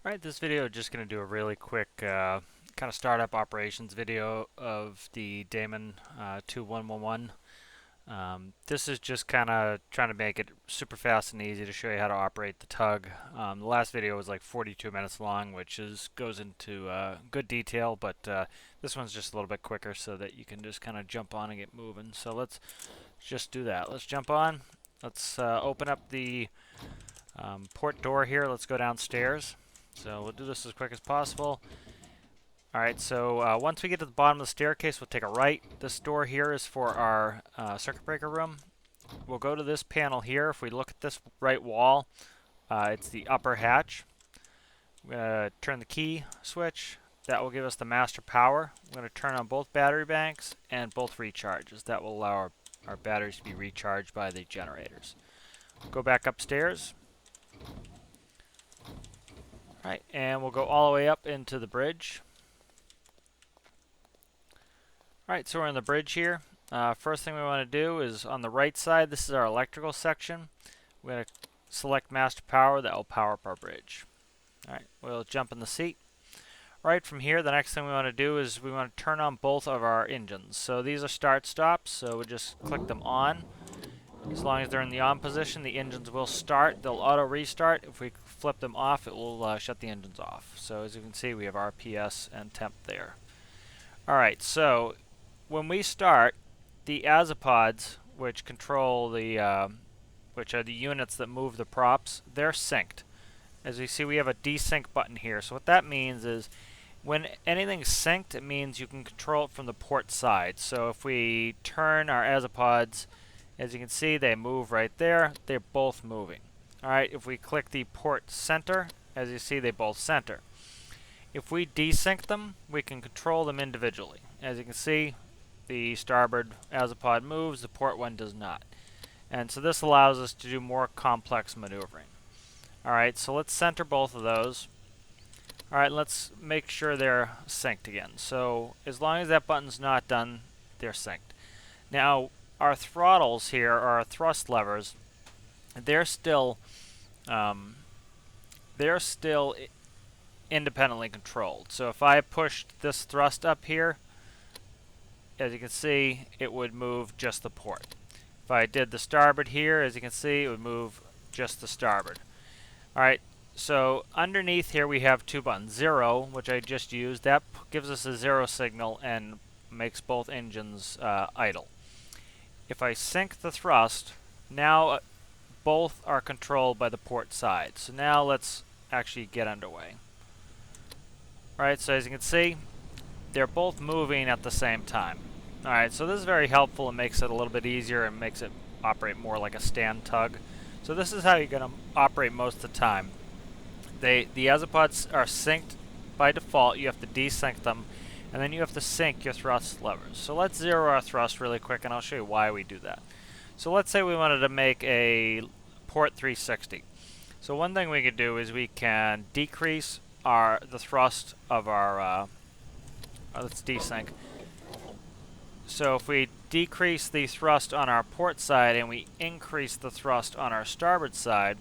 Alright, this video is just going to do a really quick kind of startup operations video of the Damen 2111. This is just kind of trying to make it super fast and easy to show you how to operate the tug. The last video was like 42 minutes long, which goes into good detail, but this one's just a little bit quicker so that you can just kind of jump on and get moving. So let's just do that. Let's jump on. Let's open up the port door here. Let's go downstairs. So we'll do this as quick as possible. Alright, so once we get to the bottom of the staircase, we'll take a right. This door here is for our circuit breaker room. We'll go to this panel here. If we look at this right wall, it's the upper hatch. We're going to turn the key switch. That will give us the master power. We're going to turn on both battery banks and both recharges. That will allow our batteries to be recharged by the generators. Go back upstairs. Alright, and we'll go all the way up into the bridge. Alright, so we're in the bridge here. First thing we want to do is on the right side, this is our electrical section. We're going to select master power. That will power up our bridge. Alright, we'll jump in the seat. Alright, from here, the next thing we want to do is we want to turn on both of our engines. So these are start stops, so we'll just click them on. As long as they're in the on position, the engines will start. They'll auto restart. If we flip them off, it will shut the engines off. So as you can see, we have RPS and temp there. Alright, so when we start, the azipods, which control the, which are the units that move the props, they're synced. As you see, we have a desync button here. So what that means is when anything's synced, it means you can control it from the port side. So if we turn our azipods, as you can see, they move right there. They're both moving. Alright, if we click the port center, as you see, they both center. If we desync them, we can control them individually. As you can see, the starboard azipod moves, the port one does not. And so this allows us to do more complex maneuvering. Alright, so let's center both of those. Alright, let's make sure they're synced again. So as long as that button's not done, they're synced. Now, our throttles here, or our thrust levers, they're still independently controlled. So if I pushed this thrust up here, as you can see, it would move just the port. If I did the starboard here, as you can see, it would move just the starboard. Alright, so underneath here we have two buttons. 0, which I just used, that gives us a 0 signal and makes both engines idle. If I sync the thrust, now both are controlled by the port side. So now let's actually get underway. Alright, so as you can see, they're both moving at the same time. Alright, so this is very helpful. It makes it a little bit easier and makes it operate more like a stand tug. So this is how you're going to operate most of the time. The azipods are synced by default. You have to desync them, and then you have to sync your thrust levers. So let's zero our thrust really quick, and I'll show you why we do that. So let's say we wanted to make a port 360. So one thing we could do is we can decrease the thrust of our, let's desync. So if we decrease the thrust on our port side and we increase the thrust on our starboard side,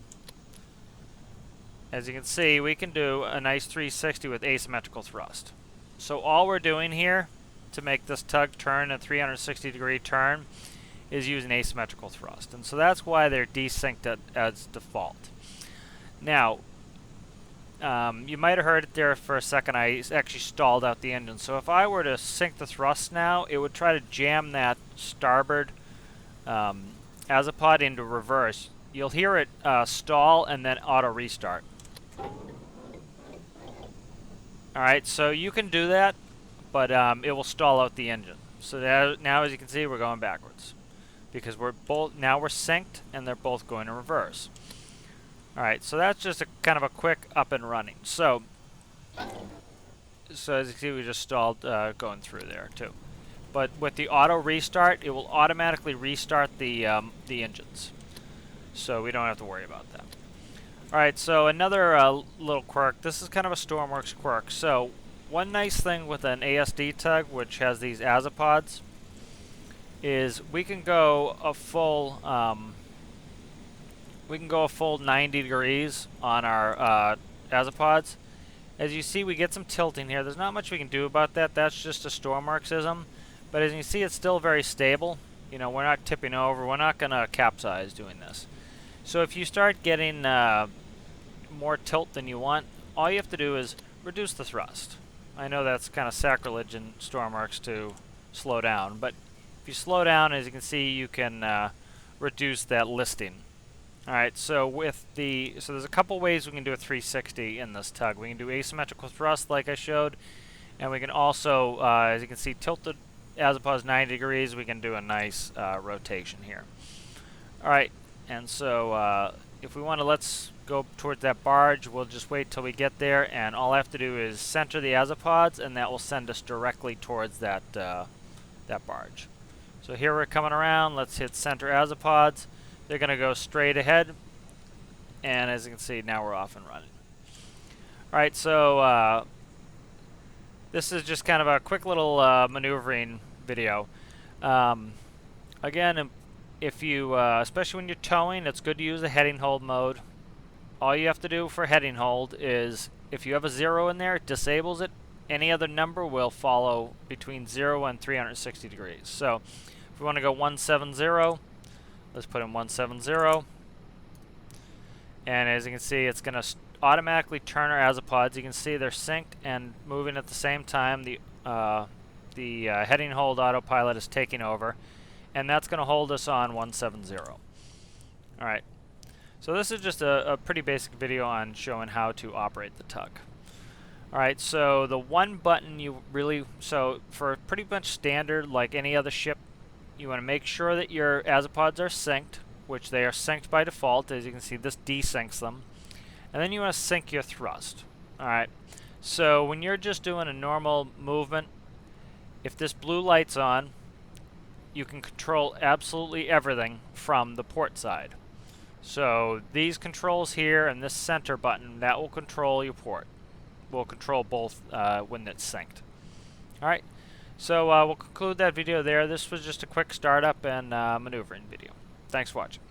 as you can see, we can do a nice 360 with asymmetrical thrust. So all we're doing here to make this tug turn a 360-degree turn is using asymmetrical thrust. And so that's why they're desynced as default. Now, you might have heard it there for a second. I actually stalled out the engine. So if I were to sync the thrust now, it would try to jam that starboard azipod into reverse. You'll hear it stall and then auto restart. Alright, so you can do that, but it will stall out the engine. So now, as you can see, we're going backwards because we're synced and they're both going in reverse. Alright, so that's just a kind of a quick up and running. So as you can see, we just stalled going through there too. But with the auto restart, it will automatically restart the engines. So we don't have to worry about that. Alright, so another little quirk. This is kind of a Stormworks quirk. So one nice thing with an ASD tug, which has these azipods, is we can go a full 90 degrees on our azipods, As you see, we get some tilting here. There's not much we can do about that. That's just a Stormworksism. But as you can see, it's still very stable. You know, we're not tipping over. We're not going to capsize doing this. So if you start getting more tilt than you want, all you have to do is reduce the thrust. I know that's kind of sacrilege in Stormworks to slow down, but if you slow down, as you can see, you can reduce that listing. Alright, so there's a couple ways we can do a 360 in this tug. We can do asymmetrical thrust like I showed, and we can also, as you can see, tilt the azipods 90 degrees. We can do a nice rotation here. Alright, and so if we want to, let's go towards that barge. We'll just wait till we get there, and all I have to do is center the azipods, and that will send us directly towards that barge. So here we're coming around. Let's hit center azipods. They're going to go straight ahead, and as you can see, now we're off and running. Alright, so this is just kind of a quick little maneuvering video. Again, if you, especially when you're towing, it's good to use the heading hold mode. All you have to do for heading hold is, if you have a 0 in there, it disables it. Any other number will follow between 0 and 360 degrees. So if we want to go 170, let's put in 170. And as you can see, it's going to automatically turn our azipods. You can see they're synced and moving at the same time. The heading hold autopilot is taking over, and that's going to hold us on 170. Alright, so this is just a pretty basic video on showing how to operate the tug. Alright, so the one button so for pretty much standard, like any other ship, you want to make sure that your azipods are synced, which they are synced by default. As you can see, this desyncs them. And then you want to sync your thrust. Alright, so when you're just doing a normal movement, if this blue light's on, you can control absolutely everything from the port side. So these controls here and this center button, that will control your port. Will control both when it's synced. Alright, so we'll conclude that video there. This was just a quick startup and maneuvering video. Thanks for watching.